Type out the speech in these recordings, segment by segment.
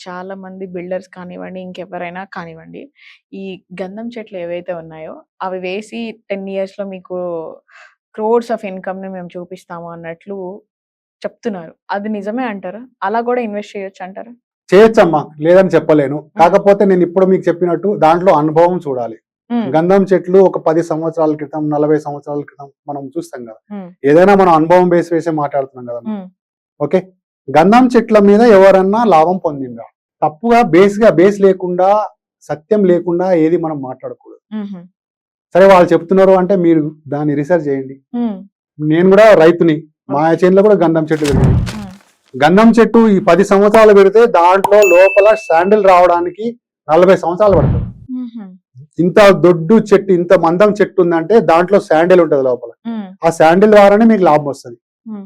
చాలా మంది బిల్డర్స్ కానివ్వండి, ఇంకెవరైనా కానివ్వండి, ఈ గంధం చెట్లు ఏవైతే ఉన్నాయో అవి వేసి 10 ఇయర్స్‌లో మీకు క్రోర్స్ ఆఫ్ ఇన్‌కమ్‌ని మేము చూపిస్తాము అన్నట్లు చెప్తున్నారు. అది నిజమే అంటారా? అలా కూడా ఇన్వెస్ట్ చేయొచ్చంటారా? చేయొచ్చమ్మా, లేదని చెప్పలేను. కాకపోతే నేను ఇప్పుడు మీకు చెప్పినట్టు దాంట్లో అనుభవం చూడాలి. గంధం చెట్లు ఒక 10 సంవత్సరాల క్రితం, 40 సంవత్సరాల క్రితం మనం చూస్తాం కదా. ఏదైనా మనం అనుభవం బేస్ వేసే మాట్లాడుతున్నాం కదా. ఓకే, గంధం చెట్ల మీద ఎవరన్నా లాభం పొందిందా? తప్పుగా బేస్ లేకుండా, సత్యం లేకుండా ఏది మనం మాట్లాడకూడదు. సరే, వాళ్ళు చెప్తున్నారు అంటే మీరు దాన్ని రీసెర్చ్ చేయండి. నేను కూడా రైతుని, మా చేనులో కూడా గంధం చెట్టు పెరిగింది. గంధం చెట్టు ఈ 10 సంవత్సరాలు పెడితే దాంట్లో లోపల శాండిల్ రావడానికి 40 సంవత్సరాలు పడుతుంది. ఇంత దొడ్డు చెట్టు, ఇంత మందం చెట్టు ఉందంటే దాంట్లో శాండిల్ ఉంటది లోపల. ఆ శాండిల్ ద్వారానే మీకు లాభం వస్తుంది.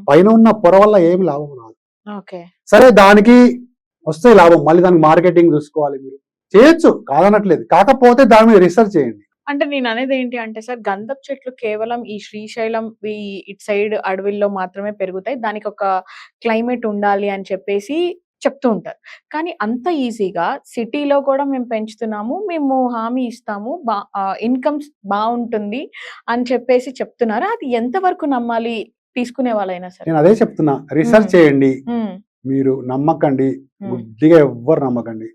పైన ఉన్న పొర వల్ల ఏమి లాభం రాదు. సరే, దానికి వస్తే లాభం, మళ్ళీ దానికి మార్కెటింగ్ చూసుకోవాలి. మీరు చేయొచ్చు, కాదనట్లేదు. కాకపోతే దాని మీద రీసెర్చ్ చేయండి. అంటే నేను అనేది ఏంటి అంటే సార్, గంధపు చెట్లు కేవలం ఈ శ్రీశైలం ఇటు సైడ్ అడవిల్లో మాత్రమే పెరుగుతాయి. దానికి ఒక క్లైమేట్ ఉండాలి అని చెప్పేసి చెప్తూ ఉంటారు. కానీ అంత ఈజీగా సిటీలో కూడా మేము పెంచుతున్నాము, మేము హామీ ఇస్తాము, ఇన్కమ్స్ బాగుంటుంది అని చెప్పేసి చెప్తున్నారు. అది ఎంత వరకు నమ్మాలి తీసుకునే వాళ్ళైనా సరే? నేను అదే చెప్తున్నా, రీసెర్చ్ చేయండి. మీరు నమ్మకండి, గుడ్డిగా ఎవ్వరు నమ్మకండి.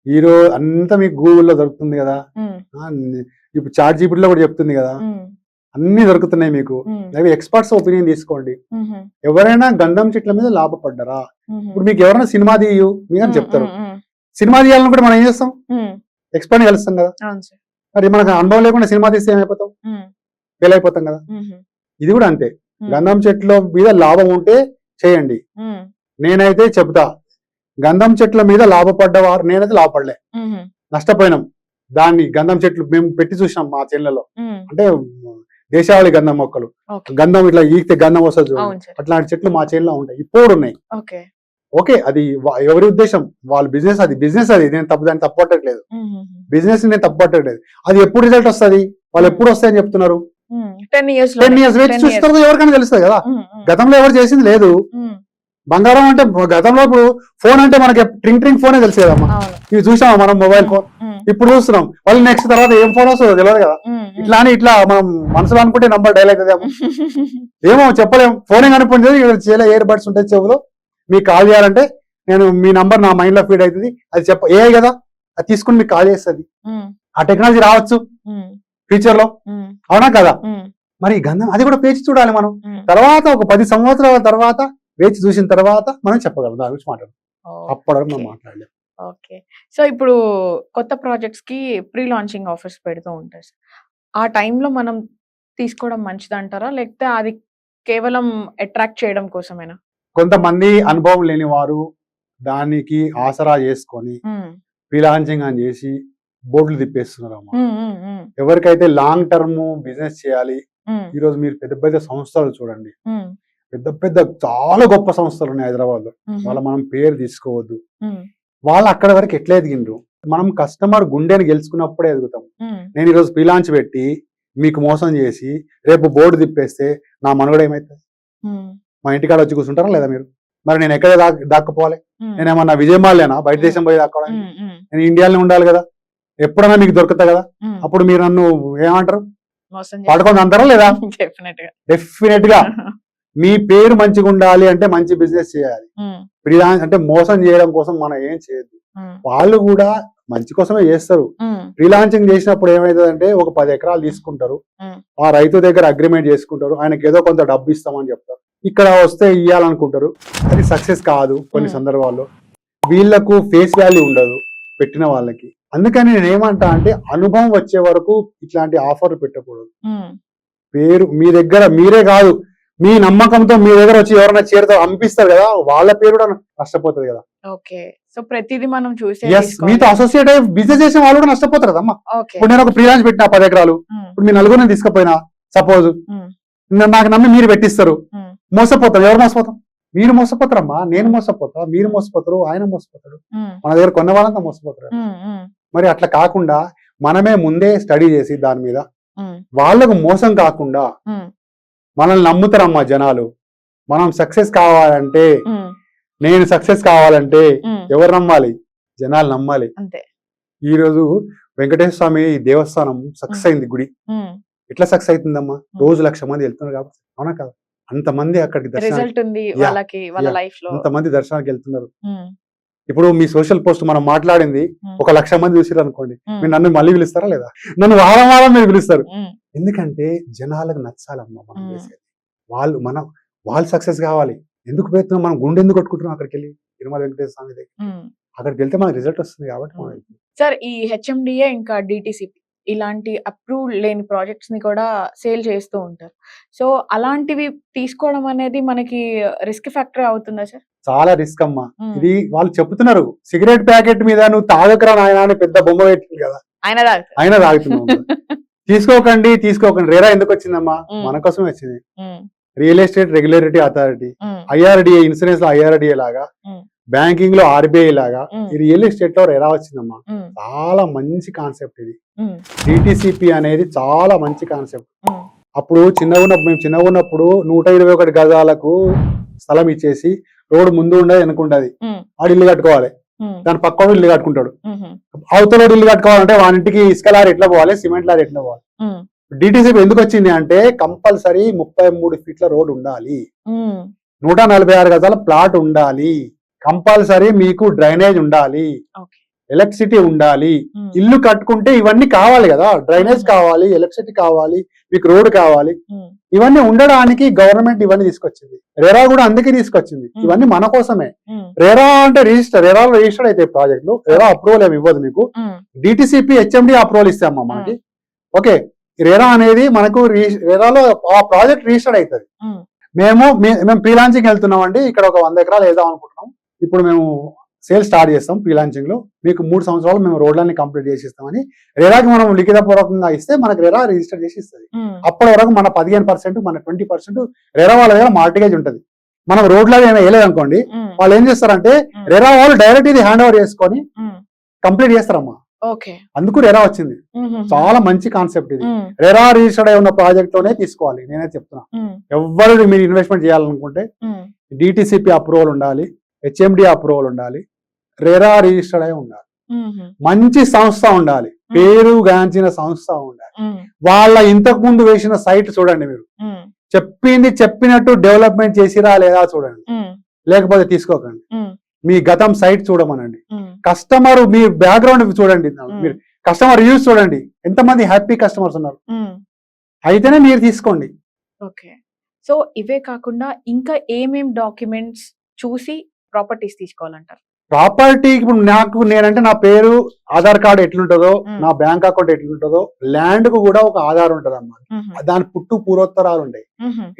ఈరోజు అంతా మీకు గూగుల్లో దొరుకుతుంది కదా, ఇప్పుడు చాట్ జీపీటీలో కూడా చెప్తుంది కదా, అన్ని దొరుకుతున్నాయి మీకు. అవి ఎక్స్పర్ట్స్ ఒపీనియన్ తీసుకోండి. ఎవరైనా గంధం చెట్ల మీద లాభపడ్డారా? ఇప్పుడు మీకు ఎవరైనా సినిమా తీయు మీరు చెప్తారు. సినిమా తీయాలని కూడా మనం ఏం చేస్తాం? ఎక్స్పర్ట్ కలుస్తాం కదా. మరి మనకు అనుభవం లేకుండా సినిమా తీస్తే ఏమైపోతాం? ఫెయిల్ అయిపోతాం కదా. ఇది కూడా అంతే. గంధం చెట్ల మీద లాభం ఉంటే చేయండి. నేనైతే చెప్తా, గంధం చెట్ల మీద లాభపడ్డవారు, నేనైతే లాభపడలే, నష్టపోయినాం. దాన్ని గంధం చెట్లు మేము పెట్టి చూసినాం మా చేనులలో. అంటే దేశావళి గంధం మొక్కలు, గంధం ఇట్లా ఈగితే గంధం వస్తుంది చూడండి, అట్లాంటి చెట్లు మా చేనులో ఉంటాయి, ఇప్పుడు ఉన్నాయి. ఓకే, అది ఎవరి ఉద్దేశం, వాళ్ళ బిజినెస్, అది బిజినెస్. అది నేను దాన్ని తప్పట్టట్లేదు, బిజినెస్ నేను తప్పట్టట్లేదు. అది ఎప్పుడు రిజల్ట్ వస్తుంది, వాళ్ళు ఎప్పుడు వస్తాయని చెప్తున్నారు? 10 ఇయర్స్ వెయిట్ చూస్తారు. ఎవరికైనా తెలుస్తుంది కదా. గతంలో ఎవరు చేసింది లేదు. బంగారం అంటే గతంలో, ఇప్పుడు ఫోన్ అంటే మనకి ట్రింగ్ ఫోనే తెలుసు కదమ్మా. ఇవి చూసామా మనం, మొబైల్ ఫోన్ ఇప్పుడు చూస్తున్నాం. వాళ్ళు నెక్స్ట్ తర్వాత ఏం ఫోన్ వస్తుందో తెలియదు కదా. ఇట్లా అని ఇట్లా మనం మనసులో అనుకుంటే నంబర్ డైల్ అవుతుందేమో, ఏమో చెప్పలేము. ఫోనే కనిపించేది, చేలో ఇయర్ బడ్స్ ఉంటాయి చెవులో. మీకు కాల్ చేయాలంటే నేను మీ నంబర్ నా మైండ్ లో ఫీడ్ అవుతుంది, అది ఏ కదా, అది తీసుకుని మీకు కాల్ చేస్తుంది. ఆ టెక్నాలజీ రావచ్చు ఫ్యూచర్ లో, అవునా కదా. మరి గంధం అది కూడా పేచి చూడాలి మనం. తర్వాత ఒక 10 సంవత్సరాల తర్వాత వేచి చూసిన తర్వాత మనం చెప్పగలం దాని గురించి మాట్లాడడం. అప్పటివరకు మనం మాట్లాడలేం. ఓకే, సో ఇప్పుడు కొత్త ప్రాజెక్ట్స్ కి ప్రీ లాంచింగ్ ఆఫర్స్ పెడుతూ ఉంటారు. ఆ టైంలో మనం తీసుకోవడం మంచిది అంటారా, లేకపోతే అది కేవలం అట్రాక్ట్ చేయడం కోసమేనా? కొంతమంది అనుభవం లేని వారు దానికి ఆసరా చేసుకొని ప్రీ లాంచింగ్ అని చేసి బోర్డులు తిప్పేస్తున్నారు అమ్మా. ఎవరికైతే లాంగ్ టర్మ్ బిజినెస్ చేయాలి, ఈరోజు మీరు పెద్ద పెద్ద సంస్థలు చూడండి, పెద్ద చాలా గొప్ప సంస్థలు ఉన్నాయి హైదరాబాద్ లో. వాళ్ళ మనం పేరు తీసుకోవద్దు. వాళ్ళు అక్కడ వరకు ఎట్లా ఎదిగిండ్రు? మనం కస్టమర్ గుండెని గెలుచుకున్నప్పుడే ఎదుగుతాం. నేను ఈరోజు ప్రీ లాంచ్ పెట్టి మీకు మోసం చేసి రేపు బోర్డు తిప్పేస్తే నా మనుగడ ఏమైతుంది? మా ఇంటికాడ వచ్చి కూర్చుంటారా లేదా మీరు? మరి నేను ఎక్కడ దాక్కపోవాలి? నేనేమన్నా విజయమాలేనా బయట దేశం పోయి దాక్కోవడానికి? నేను ఇండియాలోనే ఉండాలి కదా, ఎప్పుడైనా మీకు దొరుకుతా కదా. అప్పుడు మీరు నన్ను ఏమంటారు, పడుకొని అంటారా లేదా? డెఫినెట్ గా మీ పేరు మంచిగా ఉండాలి అంటే మంచి బిజినెస్ చేయాలి. అంటే మోసం చేయడం కోసం మనం ఏం చేయొద్దు. వాళ్ళు కూడా మంచి కోసమే చేస్తారు. ప్రీ లాంచింగ్ చేసినప్పుడు ఏమైతుందంటే ఒక 10 ఎకరాలు తీసుకుంటారు, ఆ రైతు దగ్గర అగ్రిమెంట్ చేసుకుంటారు, ఆయనకి ఏదో కొంత డబ్బు ఇస్తామని చెప్తారు. ఇక్కడ వస్తే ఇయ్యాలనుకుంటారు, అది సక్సెస్ కాదు. కొన్ని సందర్భాల్లో వీళ్లకు ఫేస్ వాల్యూ ఉండదు పెట్టిన వాళ్ళకి. అందుకని నేను ఏమంటా అంటే అనుభవం వచ్చే వరకు ఇట్లాంటి ఆఫర్లు పెట్టకూడదు. పేరు మీ దగ్గర మీరే కాదు, మీ నమ్మకంతో మీ దగ్గర వచ్చి ఎవరైనా చేరుతో పంపిస్తారు కదా, వాళ్ళ పేరు కూడా నష్టపోతుంది కదా. ఓకే, సో ప్రతిదీ మనం చూసి మీతో అసోసియేట్ అయ్యి బిజినెస్ చేసే వాళ్ళు కూడా నష్టపోతారు కదమ్మా. ఇప్పుడు నేను ఒక ఫ్రీ లాంచ్ పెట్టిన 10 ఎకరాలు, ఇప్పుడు మీ నలుగురిని తీసుకుపోయినా సపోజ్, నాకు నమ్మి మీరు పెట్టిస్తారు, మోసపోతారు. ఎవరు మోసపోతాం? మీరు మోసపోతారమ్మా, నేను మోసపోతా, మీరు మోసపోతారు, ఆయన మోసపోతాడు, మన దగ్గర కొన్న వాళ్ళంతా మోసపోతారు. మరి అట్లా కాకుండా మనమే ముందే స్టడీ చేసి దాని మీద వాళ్ళకు మోసం కాకుండా మనల్ని నమ్ముతారమ్మా జనాలు. మనం సక్సెస్ కావాలంటే, నేను సక్సెస్ కావాలంటే ఎవరు నమ్మాలి? జనాలు నమ్మాలి. అంతే. ఈ రోజు వెంకటేశ్వర స్వామి దేవస్థానం సక్సెస్ అయింది గుడి. ఎట్లా సక్సెస్ అవుతుందమ్మా? రోజు 1,00,000 మంది వెళ్తున్నారు కాబట్టి, అవునా కదా? అంతమంది అక్కడికి రిజల్ట్ ఉంది వాళ్ళకి, వాళ్ళ లైఫ్ లో అంతమంది దర్శనానికి వెళ్తున్నారు. ఇప్పుడు మీ సోషల్ పోస్ట్ మనం మాట్లాడింది 1,00,000 మంది చూసారు అనుకోండి, మీరు నన్ను మళ్ళీ పిలుస్తారా లేదా? నన్ను వారం వారం మీరు పిలుస్తారు. ఎందుకంటే జనాలకు నచ్చాలమ్మా మనం చేసేది. వాళ్ళు సక్సెస్ కావాలి. ఎందుకు ప్రయత్నం? మనం గుండె ఎందుకు కొట్టుకుంటున్నాం అక్కడికి వెళ్ళి? తిరుమల వెంకటేశ్వర స్వామి దగ్గర అక్కడికి వెళ్తే మనకు రిజల్ట్ వస్తుంది కాబట్టి. సార్, ఈ హెచ్ఎండిఏ ఇంకా డిటిసిపి ఇలాంటి అప్రూవ్డ్ లేని ప్రాజెక్ట్స్ ని కూడా సేల్ చేస్తూ ఉంటారు. సో అలాంటివి తీసుకోవడం అనేది మనకి రిస్క్ ఫ్యాక్టర్ అవుతుందా సార్? చాలా రిస్క్ అమ్మా. ఇది వాళ్ళు చెప్తున్నారు, సిగరెట్ ప్యాకెట్ మీద నువ్వు తాగకరా నాయన అని పెద్ద బొమ్మ పెట్టింది కదా, ఆయన తాగుతున్నావు. తీసుకోకండి. రేరా ఎందుకు వచ్చిందమ్మా? మన కోసమే వచ్చింది. Real estate regulatory authority, IRDA insurance లో ఐఆర్డిఏ లాగా, బ్యాంకింగ్ లో ఆర్బీఐ లాగా ఈ రియల్ ఎస్టేట్ లో రేరా వచ్చిందమ్మా. చాలా మంచి కాన్సెప్ట్ ఇది. డిటిసిపి అనేది చాలా మంచి కాన్సెప్ట్. అప్పుడు మేము చిన్నగా ఉన్నప్పుడు 121 గజాలకు స్థలం ఇచ్చేసి రోడ్డు ముందు ఉండదు వెనుకుంటది, వాడు ఇల్లు కట్టుకోవాలి, దాని పక్క ఇల్లు కట్టుకుంటాడు. అవతల ఇల్లు కట్టుకోవాలంటే వానింటికి ఇసుక లారీ ఎట్లా పోవాలి, సిమెంట్ లారీ ఎట్లా పోవాలి. డిటిసిపి ఎందుకు వచ్చింది అంటే కంపల్సరీ 33 ఫీట్ల రోడ్ ఉండాలి, 146 గజాల ప్లాట్ ఉండాలి, కంపల్సరీ మీకు డ్రైనేజ్ ఉండాలి, ఎలక్ట్రిసిటీ ఉండాలి. ఇల్లు కట్టుకుంటే ఇవన్నీ కావాలి కదా, డ్రైనేజ్ కావాలి, ఎలక్ట్రిసిటీ కావాలి, మీకు రోడ్ కావాలి. ఇవన్నీ ఉండడానికి గవర్నమెంట్ ఇవన్నీ తీసుకొచ్చింది. రెరా కూడా అందుకే తీసుకొచ్చింది. ఇవన్నీ మన కోసమే. రెరా అంటే రెరాలో రిజిస్టర్ అయితే ప్రాజెక్టులు, రెరా అప్రూవల్ ఏమి ఇవ్వదు మీకు. డిటిసిపి హెచ్ఎండి అప్రూవల్ ఇస్తామమ్మా మనకి. ఓకే, రెరా అనేది మనకు రెరాలో ఆ ప్రాజెక్ట్ రిజిస్టర్ అవుతుంది. మేము ప్రీ లాంచింగ్ వెళ్తున్నాం అండి, ఇక్కడ ఒక 100 ఎకరాలు వెళ్దాం అనుకుంటున్నాం. ఇప్పుడు మేము సేల్ స్టార్ట్ చేస్తాం ప్రీ లాంచింగ్ లో, మీకు 3 సంవత్సరాలు మేము రోడ్లన్నీ కంప్లీట్ చేసి ఇస్తామని రెరాకి మనం లిఖిత పూర్వకంగా ఇస్తే మనకు రెరా రిజిస్టర్ చేసి ఇస్తుంది. అప్పటి వరకు మన 15%, మన 20% రెరా వాళ్ళ దగ్గర మార్టిగేజ్ ఉంటుంది. మనం రోడ్లో వేయలేదు అనుకోండి, వాళ్ళు ఏం చేస్తారంటే రెరా వాళ్ళు డైరెక్ట్ ఇది హ్యాండ్ ఓవర్ చేసుకొని కంప్లీట్ చేస్తారమ్మా. అందుకు రెరా వచ్చింది. చాలా మంచి కాన్సెప్ట్ ఇది. రెరా రిజిస్టర్డ్ అయి ఉన్న ప్రాజెక్ట్ లోనే తీసుకోవాలి, నేనే చెప్తున్నా. ఎవరు మీరు ఇన్వెస్ట్మెంట్ చేయాలనుకుంటే డిటిసిపి అప్రూవల్ ఉండాలి, హెచ్ఎండి అప్రూవల్ ఉండాలి, రెరా రిజిస్టర్డ్ అయి ఉండాలి, మంచి సంస్థ ఉండాలి, పేరు గాంచిన సంస్థ ఉండాలి. వాళ్ళ ఇంతకు ముందు వేసిన సైట్ చూడండి, మీరు చెప్పినట్టు డెవలప్మెంట్ చేసిరా లేదా చూడండి, లేకపోతే తీసుకోకండి. మీ గతం సైట్ చూడమనండి, కస్టమర్ మీ బ్యాక్గ్రౌండ్ చూడండి, మీరు కస్టమర్ రివ్యూస్ చూడండి, ఎంతమంది హ్యాపీ కస్టమర్స్ ఉన్నారు, అయితేనే మీరు తీసుకోండి. ఓకే, సో ఇవే కాకుండా ఇంకా ఏమేం డాక్యుమెంట్స్ చూసి ప్రాపర్టీస్ తీసుకోవాలంటారు? ప్రాపర్టీ ఇప్పుడు నేనంటే నా పేరు, ఆధార్ కార్డు ఎట్లుంటుందో, నా బ్యాంక్ అకౌంట్ ఎట్లుంటుందో, ల్యాండ్ కు కూడా ఒక ఆధార్ ఉంటుంది అన్నమాట. దాని పూర్వోత్తరాలు ఉంటాయి.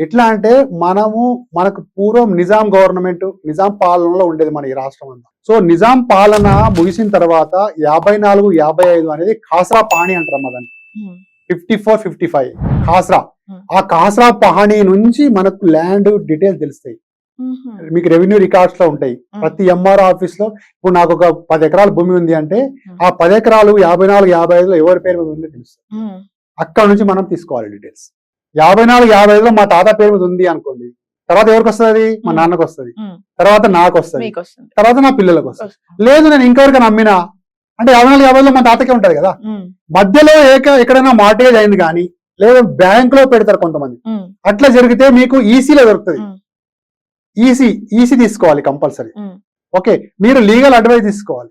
ఎట్లా అంటే మనకు పూర్వం నిజాం గవర్నమెంట్, నిజాం పాలనలో ఉండేది మన ఈ రాష్ట్రం అంతా. సో నిజాం పాలన ముగిసిన తర్వాత 54, 55 అనేది ఖాస్రా పాణి అంటారమ్మా దాన్ని. 54, 55 ఖాస్రా. ఆ ఖాస్రా పహాణి నుంచి మనకు ల్యాండ్ డీటెయిల్స్ తెలుస్తాయి, మీకు రెవెన్యూ రికార్డ్స్ లో ఉంటాయి. ప్రతి ఎంఆర్ఓ ఆఫీస్ లో ఇప్పుడు నాకు ఒక 10 ఎకరాల భూమి ఉంది అంటే ఆ 10 ఎకరాలు 54, 55లో ఎవరి పేరు మీద ఉందో తెలుస్తుంది. అక్కడ నుంచి మనం తీసుకోవాలి డీటెయిల్స్. 54, 55లో మా తాత పేరు మీద ఉంది అనుకోండి, తర్వాత ఎవరికి వస్తుంది? మా నాన్నకు వస్తుంది, తర్వాత నాకు వస్తుంది, తర్వాత నా పిల్లలకు వస్తుంది. లేదు నేను ఇంకెవరికైనా అమ్మినా అంటే 54, 55లో మా తాతకే ఉంటది కదా. మధ్యలో ఎక్కడైనా మార్టేజ్ అయింది కానీ, లేదా బ్యాంక్ లో పెడతారు కొంతమంది, అట్లా జరిగితే మీకు ఈసీలో దొరుకుతుంది. ఈసీ తీసుకోవాలి కంపల్సరీ. ఓకే, మీరు లీగల్ అడ్వైస్ తీసుకోవాలి.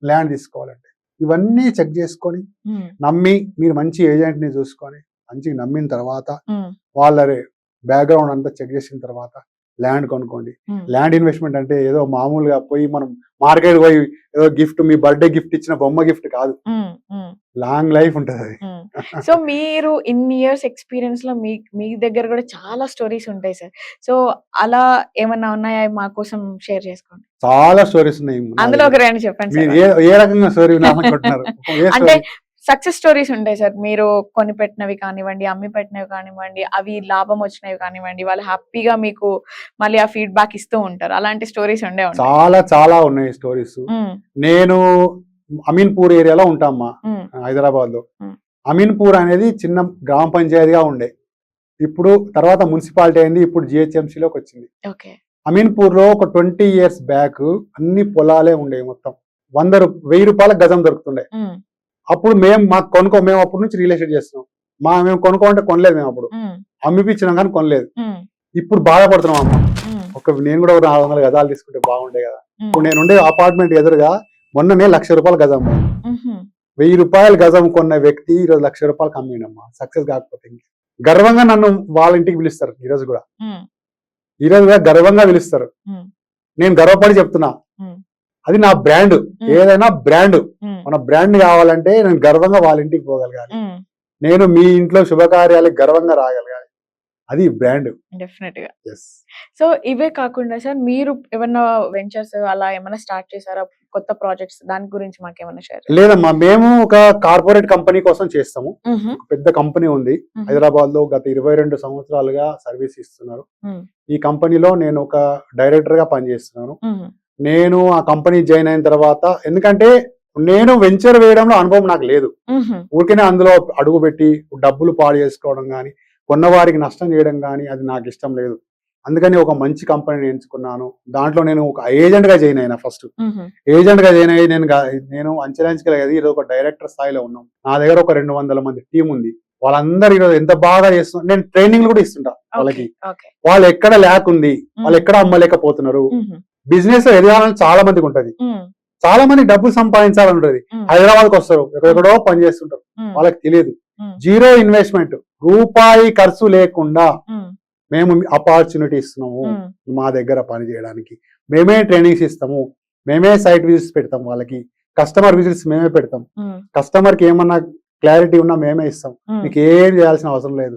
ల్యాండ్ తీసుకోవాలంటే ఇవన్నీ చెక్ చేసుకొని నమ్మి, మీరు మంచి ఏజెంట్ ని చూసుకొని మంచిగా నమ్మిన తర్వాత వాళ్ళ బ్యాక్గ్రౌండ్ అంతా చెక్ చేసిన తర్వాత ల్యాండ్ కొనుక్కోండి. ల్యాండ్ ఇన్వెస్ట్మెంట్ అంటే ఏదో మామూలుగా పోయి మనం మార్కెట్ పోయి ఏదో గిఫ్ట్, మీ బర్త్డే గిఫ్ట్ ఇచ్చిన బొమ్మ గిఫ్ట్ కాదు, లాంగ్ లైఫ్ ఉంటది అది. సో మీరు ఇన్ని ఇయర్స్ ఎక్స్పీరియన్స్ లో మీ దగ్గర కూడా చాలా స్టోరీస్ ఉంటాయి సార్. సో అలా ఏమన్నా ఉన్నాయా మా కోసం షేర్ చేసుకోండి. చాలా స్టోరీస్ ఉన్నాయి, అందులో ఒక 2 చెప్పండి. ఏ రకంగా స్టోరీ అనుకుంటున్నారు? అంటే సక్సెస్ స్టోరీస్ ఉంటాయి సార్, మీరు కొని పెట్టినవి కానివ్వండి, అమ్మి పెట్టినవి కానివ్వండి, అవి లాభం వచ్చినవి కానివ్వండి, వాళ్ళు హ్యాపీగా మీకు మళ్ళీ ఆ ఫీడ్బ్యాక్ ఇస్తూ ఉంటారు. అలాంటి స్టోరీస్ ఉండే చాలా ఉన్నాయి స్టోరీస్. నేను అమీన్పూర్ ఏరియాలో ఉంటామ్మా, హైదరాబాద్ లో. అమీన్పూర్ అనేది చిన్న గ్రామ పంచాయతీగా ఉండే, ఇప్పుడు తర్వాత మున్సిపాలిటీ అయింది, ఇప్పుడు జిహెచ్ఎంసీలోకి వచ్చింది. అమీన్పూర్ లో ఒక 20 years బ్యాక్ అన్ని పొలాలే ఉండేవి మొత్తం. 1000 రూపాయల గజం దొరుకుతుండే. అప్పుడు మేము అప్పటి నుంచి రియల్ ఎస్టేట్ చేస్తున్నాం. మేము కొనుక్కోమంటే కొనలేదు, మేము అప్పుడు అమ్మిపించినాం కానీ కొనలేదు. ఇప్పుడు బాధపడుతున్నాం అమ్మ. నేను కూడా ఒక 400 గజాలు తీసుకుంటే బాగుండే కదా. ఇప్పుడు నేను ఉండే అపార్ట్మెంట్ ఎదురుగా మొన్ననే 1,00,000 రూపాయల గజం, 1000 రూపాయల గజం కొన్న వ్యక్తి ఈరోజు 1,00,000 రూపాయలు అమ్మిండమ్మా. సక్సెస్ కాకపోతే గర్వంగా నన్ను వాళ్ళ ఇంటికి పిలుస్తారు. ఈరోజు కూడా గర్వంగా పిలుస్తారు. నేను గర్వపడి చెప్తున్నా, అది నా బ్రాండ్. ఏదైనా బ్రాండ్, మన బ్రాండ్ కావాలంటే నేను గర్వంగా వాళ్ళ ఇంటికి పోగలగాలి. నేను మీ ఇంట్లో శుభకార్యాలకు గర్వంగా రాగలగాలి. అది బ్రాండ్ డెఫినెట్ గా. సో ఇవే కాకుండా సార్ మీరు ఏమన్నా వెంచర్స్ అలా ఏమైనా స్టార్ట్ చేశారా, కొత్త ప్రాజెక్ట్స్, దాని గురించి మాకేమన్నా షేర్? లేదమ్మా, మేము ఒక కార్పొరేట్ కంపెనీ కోసం చేస్తాము. పెద్ద కంపెనీ ఉంది హైదరాబాద్ లో, గత 22 సంవత్సరాలుగా సర్వీస్ ఇస్తున్నారు. ఈ కంపెనీలో నేను ఒక డైరెక్టర్ గా పనిచేస్తున్నాను. నేను ఆ కంపెనీ జాయిన్ అయిన తర్వాత, ఎందుకంటే నేను వెంచర్ వేయడంలో అనుభవం నాకు లేదు. ఊరికనే అందులో అడుగు పెట్టి డబ్బులు పాడు చేసుకోవడం కానీ, కొన్నవారికి నష్టం చేయడం కానీ అది నాకు ఇష్టం లేదు. అందుకని ఒక మంచి కంపెనీని ఎంచుకున్నాను. దాంట్లో నేను ఒక ఏజెంట్ గా జాయిన్ అయినా. ఫస్ట్ ఏజెంట్ గా జాయిన్ అయ్యి నేను అంచెలంచెలుగా ఈరోజు ఒక డైరెక్టర్ స్థాయిలో ఉన్నాం. నా దగ్గర ఒక 200 మంది టీం ఉంది. వాళ్ళందరూ ఈరోజు ఎంత బాగా చేస్తున్నారు. నేను ట్రైనింగ్ కూడా ఇస్తుంటా వాళ్ళకి. వాళ్ళు ఎక్కడ ల్యాక్ ఉంది, వాళ్ళు ఎక్కడ అమ్మలేకపోతున్నారు. బిజినెస్ ఎదగాలని చాలా మందికి ఉంటది. చాలా మంది డబ్బులు సంపాదించాలని ఉంటది. హైదరాబాద్కి వస్తారు, ఎక్కడెక్కడో పని చేస్తుంటారు, వాళ్ళకి తెలియదు. జీరో ఇన్వెస్ట్మెంట్, రూపాయి ఖర్చు లేకుండా మేము ఆపర్చునిటీ ఇస్తున్నాము మా దగ్గర పని చేయడానికి. మేమే ట్రైనింగ్స్ ఇస్తాము, మేమే సైట్ విజిట్స్ పెడతాం, వాళ్ళకి కస్టమర్ విజిట్స్ మేమే పెడతాం. కస్టమర్ కి ఏమన్నా క్లారిటీ ఉన్నా మేమే ఇస్తాం. మీకు ఏం చేయాల్సిన అవసరం లేదు.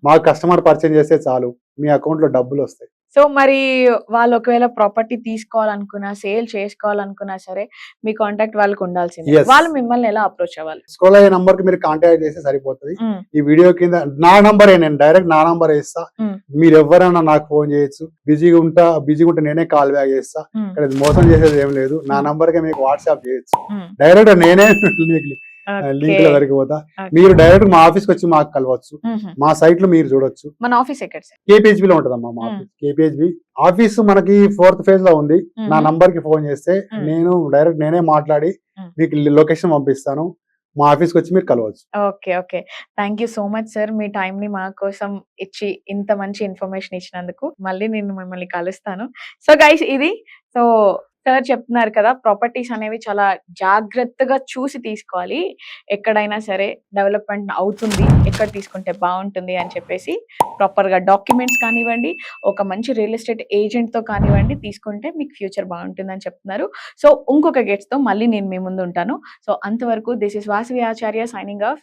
మాకు కస్టమర్ పరిచయం చేస్తే చాలు, మీ అకౌంట్ లో డబ్బులు వస్తాయి. సో మరి వాళ్ళు ఒకవేళ ప్రాపర్టీ తీసుకోవాలనుకున్నా, సేల్ చేసుకోవాలనుకున్నా సరే మీ కాంటాక్ట్ వాళ్ళకి ఉండాల్సింది. వాళ్ళు మిమ్మల్ని ఎలా అప్రోచ్ అవ్వాలి? స్క్రోల్ అయ్యే నంబర్ కి మీరు కాంటాక్ట్ చేస్తే సరిపోతుంది. ఈ వీడియో కింద నా నంబర్, నేను డైరెక్ట్ నా నంబర్ ఇస్తా. మీరు ఎవరైనా నాకు ఫోన్ చేయొచ్చు. బిజీగా ఉంటే నేనే కాల్ బ్యాక్ చేస్తా. ఇక్కడ మోసం చేసేది ఏం లేదు. నా నంబర్ కి మీకు వాట్సాప్ చేయొచ్చు. డైరెక్ట్ నేనే లింక్ లో వరకు పోతా. మీరు డైరెక్ట్ మా ఆఫీస్ కి వచ్చి మాకు కలవచ్చు. మా సైట్ లో మీరు చూడొచ్చు. మన ఆఫీస్ ఎక్కడ? KPHB లో ఉంటదమ్మా మా ఆఫీస్. KPHB ఆఫీస్ మనకి 4th phase లో ఉంది. నా నంబర్ కి ఫోన్ చేస్తే నేను డైరెక్ట్ నేనే మాట్లాడి మీకు లొకేషన్ పంపిస్తాను. మా ఆఫీస్ కి వచ్చి మీరు కలవచ్చు. Okay. Thank you so much sir, మీ టైం ని మా కోసం ఇచ్చి ఇంత మంచి ఇన్ఫర్మేషన్ ఇచ్చినందుకు. మళ్ళీ నేను మిమ్మల్ని కలుస్తాను. సో గైస్, ఇది సో సార్ చెప్తున్నారు కదా, ప్రాపర్టీస్ అనేవి చాలా జాగ్రత్తగా చూసి తీసుకోవాలి. ఎక్కడైనా సరే డెవలప్మెంట్ అవుతుంది, ఎక్కడ తీసుకుంటే బాగుంటుంది అని చెప్పేసి ప్రాపర్ గా డాక్యుమెంట్స్ కానివ్వండి, ఒక మంచి రియల్ ఎస్టేట్ ఏజెంట్ తో కానివ్వండి తీసుకుంటే మీకు ఫ్యూచర్ బాగుంటుంది అని చెప్తున్నారు. సో ఇంకొక గెట్స్ తో మళ్ళీ నేను మీ ముందు ఉంటాను. సో అంతవరకు this is Vasavi Acharya signing off.